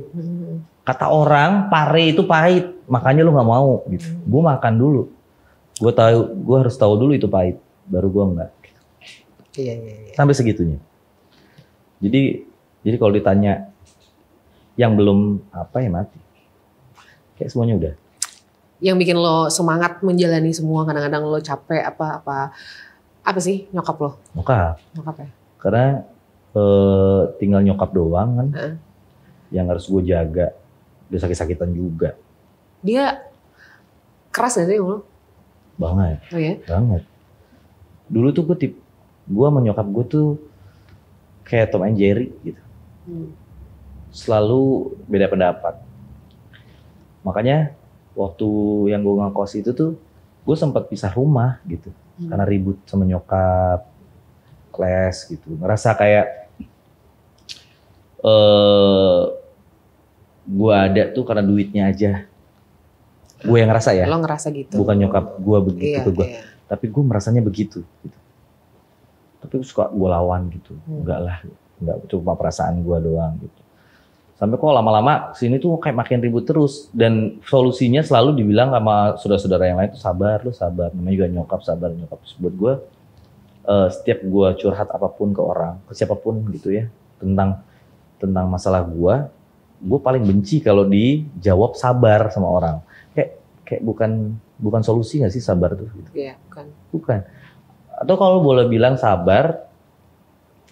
Speaker 2: Kata orang pare itu pahit, makanya lo nggak mau gitu. Gue makan dulu. Gue harus tahu dulu itu pahit, baru gue enggak.
Speaker 1: Iya.
Speaker 2: Sampai segitunya. Jadi kalau ditanya yang belum apa ya mati. Kayak semuanya udah.
Speaker 1: Yang bikin lo semangat menjalani semua, kadang-kadang lo capek apa sih nyokap lo? Nyokap ya?
Speaker 2: Karena tinggal nyokap doang kan. Yang harus gue jaga. Dia sakit-sakitan juga.
Speaker 1: Dia keras gak sih lo?
Speaker 2: Banget.
Speaker 1: Oh ya?
Speaker 2: Banget. Dulu tuh gue sama nyokap gue tuh kayak Tom and Jerry gitu. Selalu beda pendapat. Makanya waktu yang gue ngekos itu tuh gue sempat pisah rumah gitu. Karena ribut sama nyokap, clash gitu. Ngerasa kayak gue ada tuh karena duitnya aja. Gue yang ngerasa ya.
Speaker 1: Lo ngerasa gitu.
Speaker 2: Bukan nyokap gue begitu ke gue.
Speaker 1: Iya.
Speaker 2: Tapi gue merasanya begitu. Gitu. Tapi suka gue lawan gitu. Enggak lah. Enggak cuma perasaan gue doang gitu. Sampai kok lama-lama sini tuh kayak makin ribut terus. Dan solusinya selalu dibilang sama saudara-saudara yang lain tuh sabar, lu sabar. Namanya juga nyokap, sabar nyokap. Terus buat gue, setiap gue curhat apapun ke orang, ke siapapun gitu ya, tentang masalah gue paling benci kalau dijawab sabar sama orang. Kayak bukan solusi nggak sih sabar tuh? Gitu.
Speaker 1: Iya,
Speaker 2: bukan. Atau kalau boleh bilang sabar,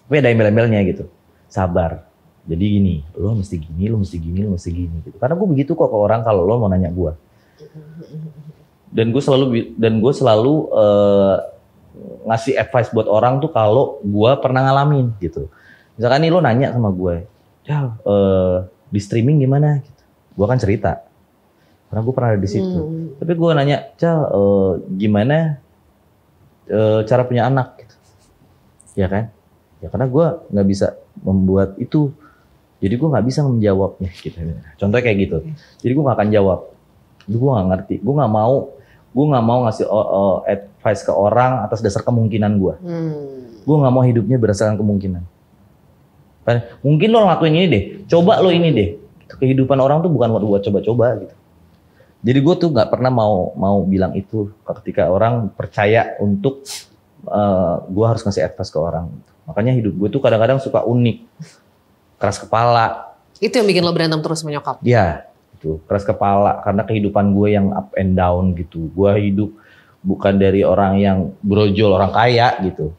Speaker 2: tapi ada embel-embelnya gitu. Sabar. Jadi gini, lo mesti gini, lo mesti gini, lo mesti gini gitu. Karena gue begitu kok ke orang kalau lo mau nanya gue. Dan gue selalu ngasih advice buat orang tuh kalau gue pernah ngalamin gitu. Misalkan nih lo nanya sama gue, di streaming gimana? Gitu. Gue akan cerita. Karena gue pernah ada di situ. Tapi gue nanya, gimana cara punya anak? Gitu. Ya kan? Ya karena gue nggak bisa membuat itu. Jadi gue nggak bisa menjawabnya. Gitu. Contohnya kayak gitu. Jadi gue nggak akan jawab. Gue nggak ngerti. Gue nggak mau ngasih advice ke orang atas dasar kemungkinan gue. Gue nggak mau hidupnya berdasarkan kemungkinan. Mungkin lo ngelakuin ini deh. Coba lo ini deh. Kehidupan orang tuh bukan buat coba-coba gitu. Jadi gue tuh nggak pernah mau bilang itu ketika orang percaya untuk gue harus ngasih advice ke orang. Makanya hidup gue tuh kadang-kadang suka unik, keras kepala.
Speaker 1: Itu yang bikin lo berantem terus sama nyokap?
Speaker 2: Iya, itu keras kepala karena kehidupan gue yang up and down gitu. Gue hidup bukan dari orang yang brojol, orang kaya gitu.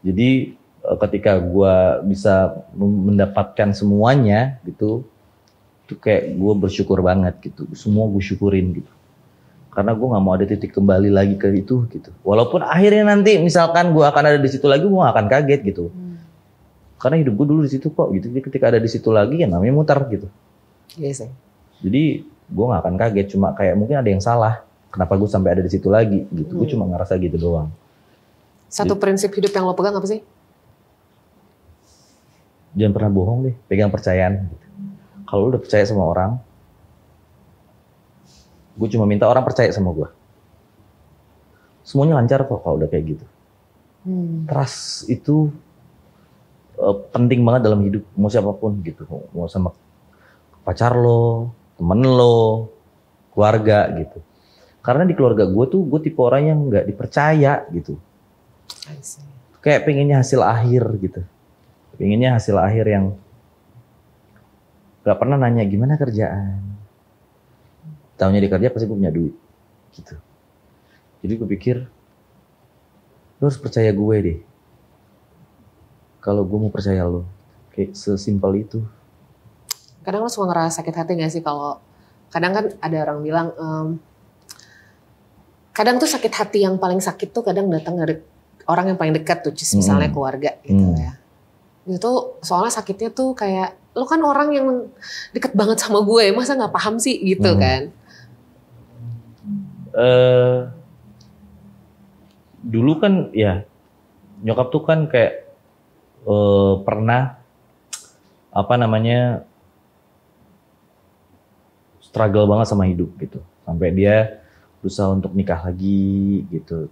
Speaker 2: Jadi ketika gue bisa mendapatkan semuanya gitu, itu kayak gue bersyukur banget gitu. Semua gue syukurin gitu. Karena gue nggak mau ada titik kembali lagi ke itu gitu. Walaupun akhirnya nanti misalkan gue akan ada di situ lagi, gue gak akan kaget gitu. Karena hidup gue dulu di situ kok gitu. Jadi ketika ada di situ lagi ya namanya muter gitu.
Speaker 1: Iya sih.
Speaker 2: Jadi gue gak akan kaget. Cuma kayak mungkin ada yang salah. Kenapa gue sampai ada di situ lagi gitu. Gue cuma ngerasa gitu doang.
Speaker 1: Satu prinsip hidup yang lo pegang apa sih?
Speaker 2: Jangan pernah bohong deh. Pegang percayaan. Gitu. Kalau lo udah percaya sama orang, Gue cuma minta orang percaya sama gue. Semuanya lancar kok kalau udah kayak gitu. Trust itu penting banget dalam hidup, mau siapapun gitu. Mau sama pacar lo, temen lo, keluarga gitu. Karena di keluarga gue tuh, gue tipe orang yang nggak dipercaya gitu. Kayak pengennya hasil akhir gitu. Pengennya hasil akhir yang nggak pernah nanya gimana kerjaan. Taunya di kerja pasti gue punya duit gitu. Jadi gue pikir, lo harus percaya gue deh. Kalau gue mau percaya lo, kayak sesimpel itu.
Speaker 1: Kadang lo suka ngerasa sakit hati gak sih kalau, kadang kan ada orang bilang, kadang tuh sakit hati yang paling sakit tuh kadang datang dari orang yang paling dekat tuh, misalnya keluarga gitu ya. Itu soalnya sakitnya tuh kayak, lo kan orang yang deket banget sama gue, masa gak paham sih gitu kan.
Speaker 2: Dulu kan ya, nyokap tuh kan kayak pernah struggle banget sama hidup gitu, sampai dia berusaha untuk nikah lagi gitu,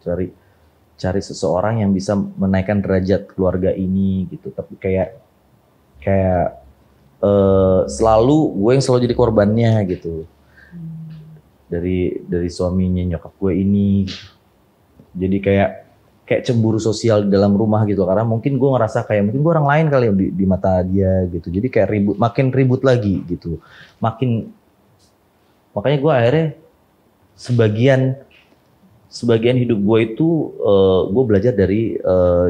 Speaker 2: cari seseorang yang bisa menaikkan derajat keluarga ini gitu. Tapi kayak selalu gue yang selalu jadi korbannya gitu, dari suaminya nyokap gue ini gitu. Jadi kayak cemburu sosial di dalam rumah gitu, karena mungkin gue ngerasa kayak mungkin gue orang lain kali di mata dia gitu. Jadi kayak makin ribut lagi gitu, makanya gue akhirnya sebagian hidup gue itu gue belajar dari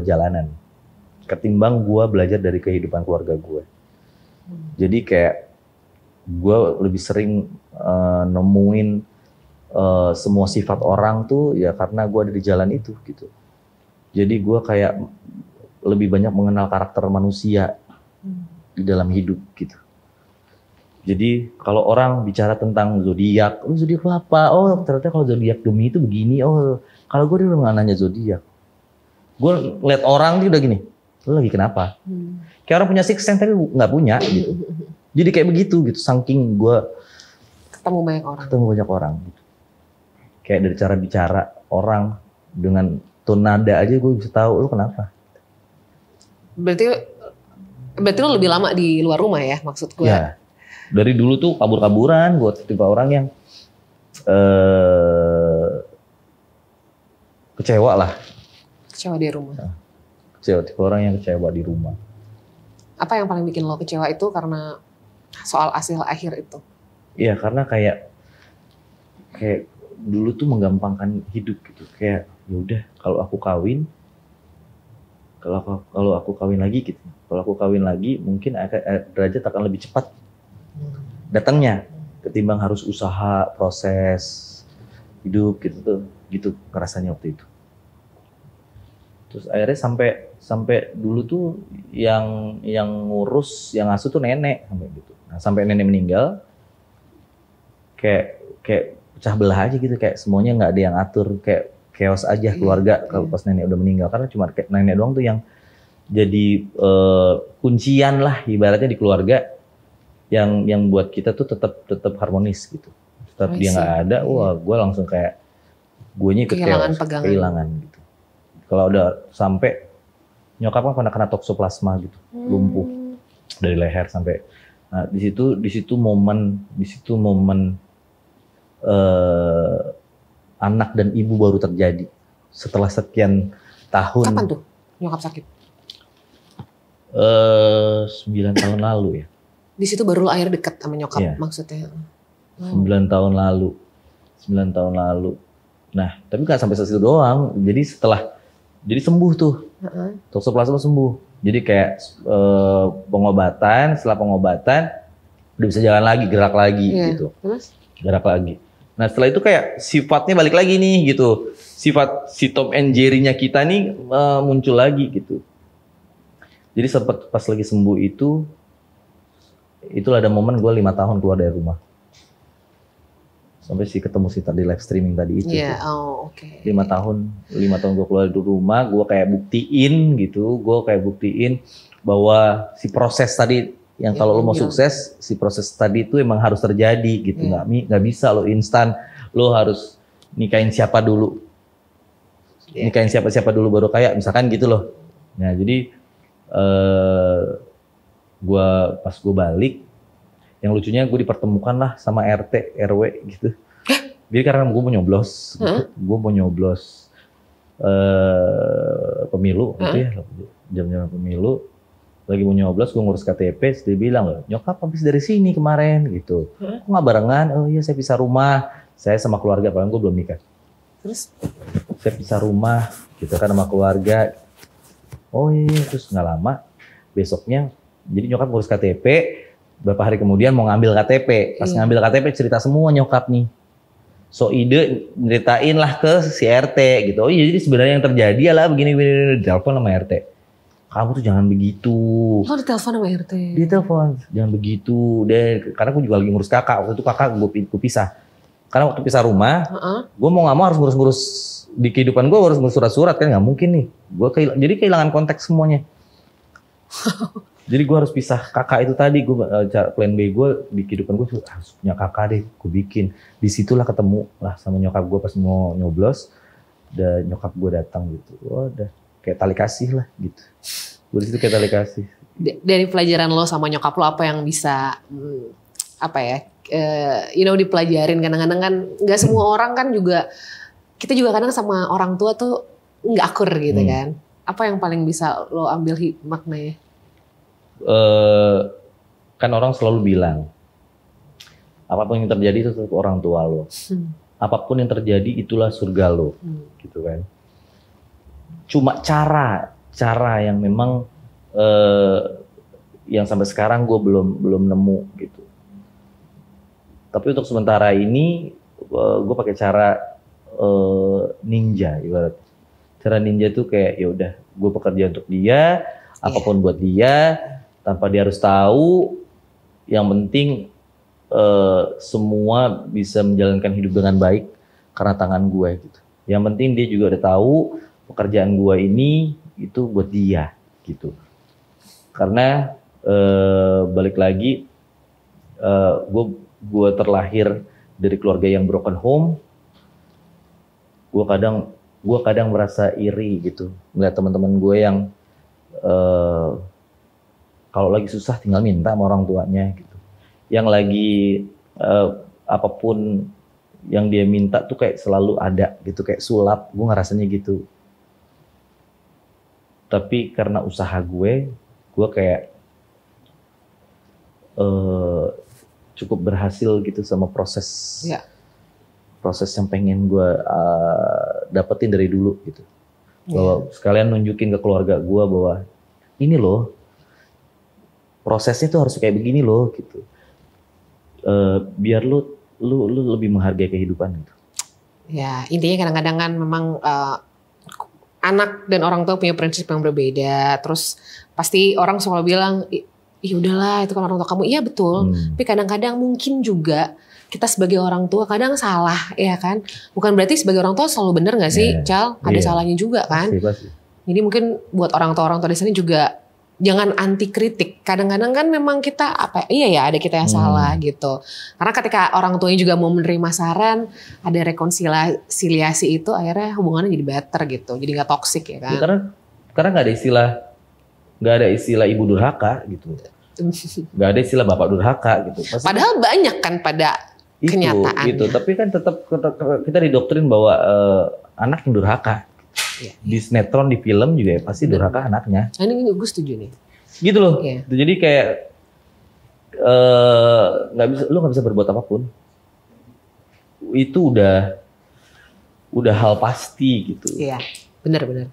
Speaker 2: jalanan ketimbang gue belajar dari kehidupan keluarga gue. Jadi kayak gue lebih sering nemuin semua sifat orang tuh ya karena gue ada di jalan itu gitu. Jadi gue kayak lebih banyak mengenal karakter manusia di dalam hidup gitu. Jadi kalau orang bicara tentang zodiak, oh zodiak apa? Oh ternyata kalau zodiak Gemini itu begini. Oh kalau gue dulu nggak nanya zodiak, gue liat orang dia udah gini, lo lagi kenapa? Kayak orang punya six sense tapi nggak punya gitu. Jadi kayak begitu gitu, saking gue
Speaker 1: ketemu banyak orang
Speaker 2: gitu. Kayak dari cara bicara orang dengan tone nada aja gue bisa tahu lo kenapa.
Speaker 1: Berarti lo lebih lama di luar rumah ya, maksud gue?
Speaker 2: Ya, dari dulu tuh kabur-kaburan, gue tipe orang yang kecewa lah.
Speaker 1: Kecewa di rumah?
Speaker 2: Tipe orang yang kecewa di rumah.
Speaker 1: Apa yang paling bikin lo kecewa itu karena soal hasil akhir itu?
Speaker 2: Iya, karena kayak dulu tuh menggampangkan hidup gitu. Kayak yaudah kalau aku kawin lagi gitu. Kalau aku kawin lagi mungkin derajat akan lebih cepat datangnya ketimbang harus usaha proses hidup gitu tuh. Gitu rasanya waktu itu. Terus akhirnya sampai dulu tuh yang ngurus, yang ngasuh tuh nenek sampai gitu. Nah, sampai nenek meninggal kayak pecah belah aja gitu, kayak semuanya nggak ada yang atur, kayak chaos aja keluarga kalau pas nenek udah meninggal, karena cuma kayak nenek doang tuh yang jadi kuncian lah ibaratnya di keluarga yang buat kita tuh tetap harmonis gitu. Tetap dia nggak ada, wah gue langsung kayak guenya ikut kehilangan gitu. Kalau udah sampai nyokap kan kena toksoplasma gitu, lumpuh dari leher sampai. Nah di situ momen anak dan ibu baru terjadi setelah sekian tahun.
Speaker 1: Kapan tuh nyokap sakit?
Speaker 2: 9 tahun lalu ya.
Speaker 1: Di situ baru lo akhir dekat sama nyokap,
Speaker 2: iya.
Speaker 1: Maksudnya?
Speaker 2: 9 tahun lalu. Nah, tapi nggak sampai situ doang. Jadi sembuh tuh. Toksoplasma sembuh. Jadi kayak setelah pengobatan udah bisa jalan lagi, gerak lagi gitu.
Speaker 1: Terus?
Speaker 2: Gerak lagi. Nah, setelah itu kayak sifatnya balik lagi nih gitu. Sifat si Tom and Jerry-nya kita nih muncul lagi gitu. Jadi sempat pas lagi sembuh itulah ada momen gue 5 tahun keluar dari rumah. Sampai ketemu si tadi live streaming tadi itu.
Speaker 1: Iya,
Speaker 2: oke. 5 tahun gue keluar dari rumah, gue kayak buktiin bahwa si proses tadi yang kalau lo mau sukses, si proses tadi itu emang harus terjadi gitu. Nggak bisa lo instan, lo harus nikahin siapa dulu. Nikahin siapa dulu baru kaya, misalkan gitu loh. Nah jadi pas gue balik, yang lucunya gue dipertemukan lah sama RT, RW gitu. Jadi karena gue mau nyoblos, gue mau nyoblos pemilu gitu ya, jam-jam pemilu, lagi mau nyoblos, gue ngurus KTP, dia bilang loh, nyokap habis dari sini kemarin gitu. Kok nggak barengan? Oh iya saya pisah rumah, saya sama keluarga, padahal gue belum nikah. Terus saya pisah rumah gitu kan sama keluarga. Oh iya, terus nggak lama besoknya, jadi nyokap ngurus KTP, beberapa hari kemudian mau ngambil KTP, pas ngambil KTP cerita semua nyokap nih. So ide nyeritain lah ke si RT gitu. Oh iya jadi sebenarnya yang terjadi adalah begini, ditelepon sama RT. Kamu tuh jangan begitu.
Speaker 1: Oh ditelepon sama RT?
Speaker 2: Ditelepon, jangan begitu deh. Karena aku juga lagi ngurus kakak, waktu itu kakak gue pisah. Karena waktu pisah rumah, gue mau gak mau harus ngurus-ngurus di kehidupan gue, harus ngurus surat-surat kan gak mungkin nih. Jadi kehilangan konteks semuanya. Jadi gue harus pisah kakak itu tadi, plan B gue di kehidupan gue harus punya kakak deh, gue bikin. Disitulah ketemu lah sama nyokap gue pas mau nyoblos, dan nyokap gue datang gitu. Wah udah kayak tali kasih lah gitu. Gue disitu kayak tali kasih.
Speaker 1: Dari pelajaran lo sama nyokap lo apa yang bisa dipelajarin? Kadang-kadang kan nggak semua orang kan juga, kita juga kadang sama orang tua tuh nggak akur gitu kan. Apa yang paling bisa lo ambil maknanya?
Speaker 2: Kan orang selalu bilang apapun yang terjadi itu tetap orang tua lo. Apapun yang terjadi itulah surga lo, gitu kan. Cuma cara yang memang yang sampai sekarang gue belum nemu gitu. Tapi untuk sementara ini gue pakai cara ninja ibarat. Cara ninja tuh kayak ya udah gue bekerja untuk dia, apapun buat dia, tanpa dia harus tahu. Yang penting semua bisa menjalankan hidup dengan baik karena tangan gue gitu. Yang penting dia juga udah tahu pekerjaan gue ini itu buat dia gitu. Karena balik lagi gue terlahir dari keluarga yang broken home. Gue kadang merasa iri gitu melihat teman-teman gue yang kalau lagi susah tinggal minta sama orang tuanya gitu. Yang lagi apapun yang dia minta tuh kayak selalu ada gitu, kayak sulap. Gue ngerasanya gitu. Tapi karena usaha gue kayak cukup berhasil gitu sama proses yang pengen gue dapetin dari dulu gitu. Bahwa sekalian nunjukin ke keluarga gue bahwa ini loh, prosesnya tuh harus kayak begini loh gitu. Biar lu lebih menghargai kehidupan gitu. Ya
Speaker 1: intinya kadang-kadang kan memang anak dan orang tua punya prinsip yang berbeda. Terus pasti orang selalu bilang, ih udahlah itu kan orang tua kamu. Iya betul. Tapi kadang-kadang mungkin juga kita sebagai orang tua kadang salah, ya kan? Bukan berarti sebagai orang tua selalu benar nggak sih, Cal? Ada salahnya juga kan? Pasti. Jadi mungkin buat orang tua di sini juga jangan anti kritik. Kadang-kadang kan memang kita ada kita yang salah gitu. Karena ketika orang tuanya juga mau menerima saran, ada rekonsiliasi itu, akhirnya hubungannya jadi better gitu. Jadi nggak toksik ya kan? Ya,
Speaker 2: karena nggak ada istilah ibu durhaka gitu. Nggak ada istilah bapak durhaka gitu.
Speaker 1: Padahal banyak kan pada kenyataannya.
Speaker 2: Gitu. Tapi kan tetap kita didoktrin bahwa anak yang durhaka. Di sinetron, di film juga ya, pasti durhaka anaknya.
Speaker 1: Nah, ini gue setuju nih.
Speaker 2: Gitu loh. Jadi kayak lu nggak bisa berbuat apapun. Itu udah hal pasti gitu.
Speaker 1: Iya, benar.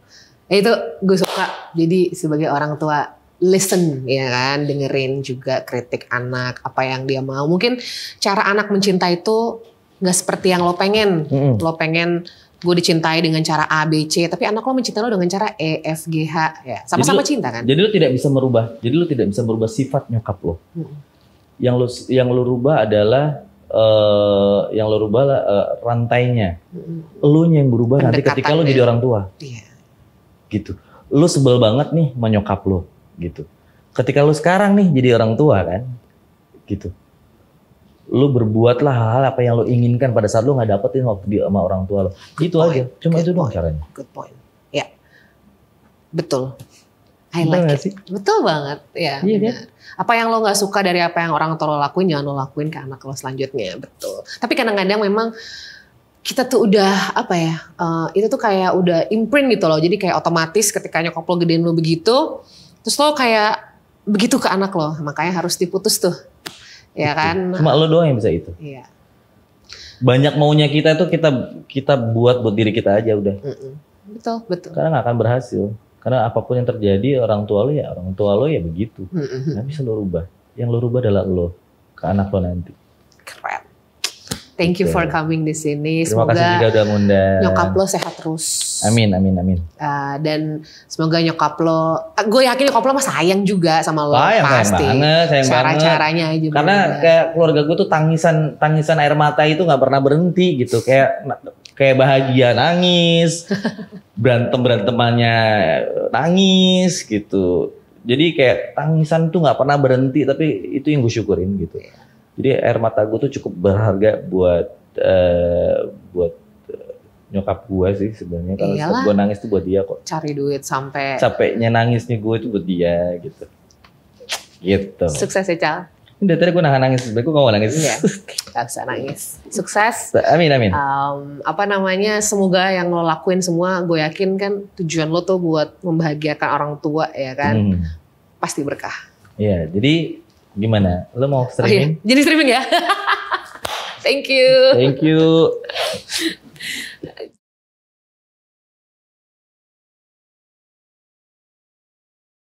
Speaker 1: Itu gue suka. Jadi sebagai orang tua listen ya kan, dengerin juga kritik anak, apa yang dia mau. Mungkin cara anak mencinta itu nggak seperti yang lo pengen. Lo pengen gue dicintai dengan cara A, B, C, tapi anak lo mencintai lo dengan cara E, F, G, H, ya sama-sama cinta kan.
Speaker 2: Jadi lo tidak bisa merubah sifat nyokap lo. Yang lo rubah adalah rantainya. Lo yang berubah nanti ketika lo jadi orang tua. Gitu. Lo sebel banget nih sama nyokap lo, gitu. Ketika lo sekarang nih jadi orang tua kan, gitu. lu berbuatlah hal-hal apa yang lu inginkan pada saat lu nggak dapetin waktu sama orang tua lu. Gitu aja. Cuma itu doang caranya.
Speaker 1: Good point. Ya, betul. I like it. Betul banget. Ya,
Speaker 2: iya,
Speaker 1: benar. Kan? Apa yang lo nggak suka dari apa yang orang tua lo lakuin, jangan lo lakuin ke anak lo selanjutnya. Betul. Tapi kadang-kadang memang kita tuh udah apa ya, itu tuh kayak udah imprint gitu loh. Jadi kayak otomatis ketika nyokap lo gedein lo begitu, terus lo kayak begitu ke anak lo. Makanya harus diputus tuh. Ya kan?
Speaker 2: Cuma lo doang yang bisa itu.
Speaker 1: Iya.
Speaker 2: Banyak maunya kita tuh kita buat diri kita aja udah.
Speaker 1: Betul.
Speaker 2: Karena nggak akan berhasil. Karena apapun yang terjadi orang tua lo ya begitu. Nggak bisa lo rubah. Yang lo rubah adalah lo ke anak lo nanti.
Speaker 1: Keren. Thank you for coming di sini.
Speaker 2: Terima kasih juga udah ngundang.
Speaker 1: Nyokap lo sehat terus.
Speaker 2: Amin.
Speaker 1: Dan semoga nyokap lo, gue yakin nyokap lo mah sayang juga sama lo. Pasti.
Speaker 2: Sayang banget.
Speaker 1: Cara-caranya aja.
Speaker 2: Karena kayak keluarga gue tuh tangisan air mata itu nggak pernah berhenti gitu. Kayak bahagia nangis, berantemannya nangis gitu. Jadi kayak tangisan tuh nggak pernah berhenti, tapi itu yang gue syukurin gitu. Jadi air mata gue tuh cukup berharga buat nyokap gue sih sebenarnya. Kalau gue nangis tuh buat dia kok.
Speaker 1: Cari duit sampai
Speaker 2: capeknya nangisnya gue itu buat dia gitu. Gitu.
Speaker 1: Sukses ya Cal.
Speaker 2: Udah tadi gue nangis, sebenernya gue gak mau nangis.
Speaker 1: Iya, gak usah nangis. Sukses.
Speaker 2: Amin.
Speaker 1: Semoga yang lo lakuin semua, gue yakin kan tujuan lo tuh buat membahagiakan orang tua ya kan. Pasti berkah.
Speaker 2: Iya, jadi gimana? Lo mau streaming?
Speaker 1: Jadi streaming ya? Thank you.